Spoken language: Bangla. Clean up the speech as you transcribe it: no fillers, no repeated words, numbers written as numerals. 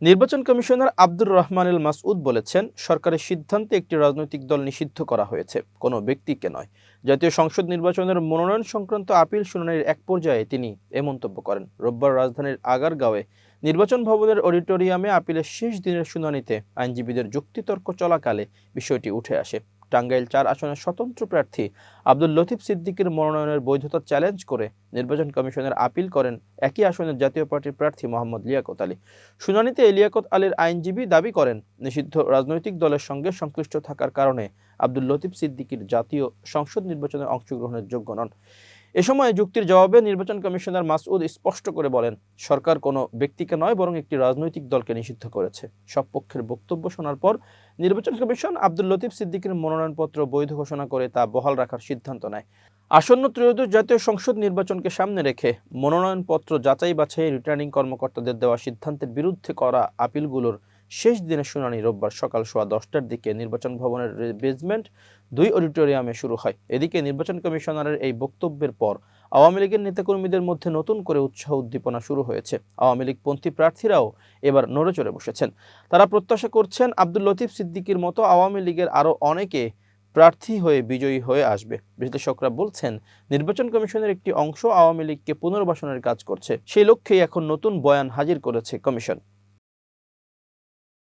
নির্বাচন কমিশনার আব্দুর রহমানুল মাসউদ বলেছেন, সরকারের সিদ্ধান্তে একটি রাজনৈতিক দল নিষিদ্ধ করা হয়েছে, কোনো ব্যক্তিকে নয়। জাতীয় সংসদ নির্বাচনের মনোনয়ন সংক্রান্ত আপিল শুনানির এক পর্যায়ে তিনি এ মন্তব্য করেন। রোববার রাজধানীর আগারগাঁওয়ে নির্বাচন ভবনের অডিটোরিয়ামে আপিলের শেষ দিনের শুনানিতে আইনজীবীদের যুক্তিতর্ক চলাকালে বিষয়টি উঠে আসে। টাঙ্গাইল ৪ আসনের স্বতন্ত্র প্রার্থী আব্দুল লতিফ সিদ্দিকীর মনোনয়নের বৈধতা চ্যালেঞ্জ করে নির্বাচন কমিশনের আপিল করেন একই আসনের জাতীয় পার্টির প্রার্থী মোহাম্মদ লিয়াকত আলী। শুনানিতে লিয়াকত আলীর আইনজীবী দাবি করেন, নিষিদ্ধ রাজনৈতিক দলের সঙ্গে সংশ্লিষ্ট থাকার কারণে আব্দুল লতিফ সিদ্দিকীর জাতীয় সংসদ নির্বাচনে অংশগ্রহণের যোগ্য নন। এ সময় যুক্তির জবাবে নির্বাচন কমিশনার মাসউদ স্পষ্ট করে বলেন, সরকার কোনো ব্যক্তিকে নয় বরং একটি রাজনৈতিক দলকে নিষিদ্ধ করেছে। সব পক্ষের বক্তব্য শোনার পর নির্বাচন কমিশন আব্দুল লতিফ সিদ্দিকীর মনোনয়নপত্র বৈধ ঘোষণা করে তা বহাল রাখার সিদ্ধান্ত নেয়। আসন্ন ত্রয়োদশ জাতীয় সংসদ নির্বাচনকে সামনে রেখে মনোনয়নপত্র যাচাই বাছাই রিটার্নিং কর্মকর্তাদের দেওয়া সিদ্ধান্তের বিরুদ্ধে করা আপিলগুলোর শেষ দিনের শুনানি রোববার সকাল 10:15টার দিকে নির্বাচন ভবনের বেসমেন্ট 2 অডিটোরিয়ামে শুরু হয়। এদিকে নির্বাচন কমিশনারের এই বক্তব্যের পর আওয়ামী লীগের নেতাকর্মীদের মধ্যে নতুন করে উৎসাহ উদ্দীপনা শুরু হয়েছে। আওয়ামী লীগপন্থী প্রার্থীরাও এবার নড়েচড়ে বসেছেন। তারা প্রত্যাশা করছেন, আব্দুল লতিফ সিদ্দিকীর মতো আওয়ামী লীগের আরও অনেকে প্রার্থী হয়ে বিজয়ী হয়ে আসবে। বিশ্লেষকরা বলছেন, নির্বাচন কমিশনের একটি অংশ আওয়ামী লীগকে পুনর্বাসনের কাজ করছে। সেই লক্ষ্যেই এখন নতুন বয়ান হাজির করেছে কমিশন।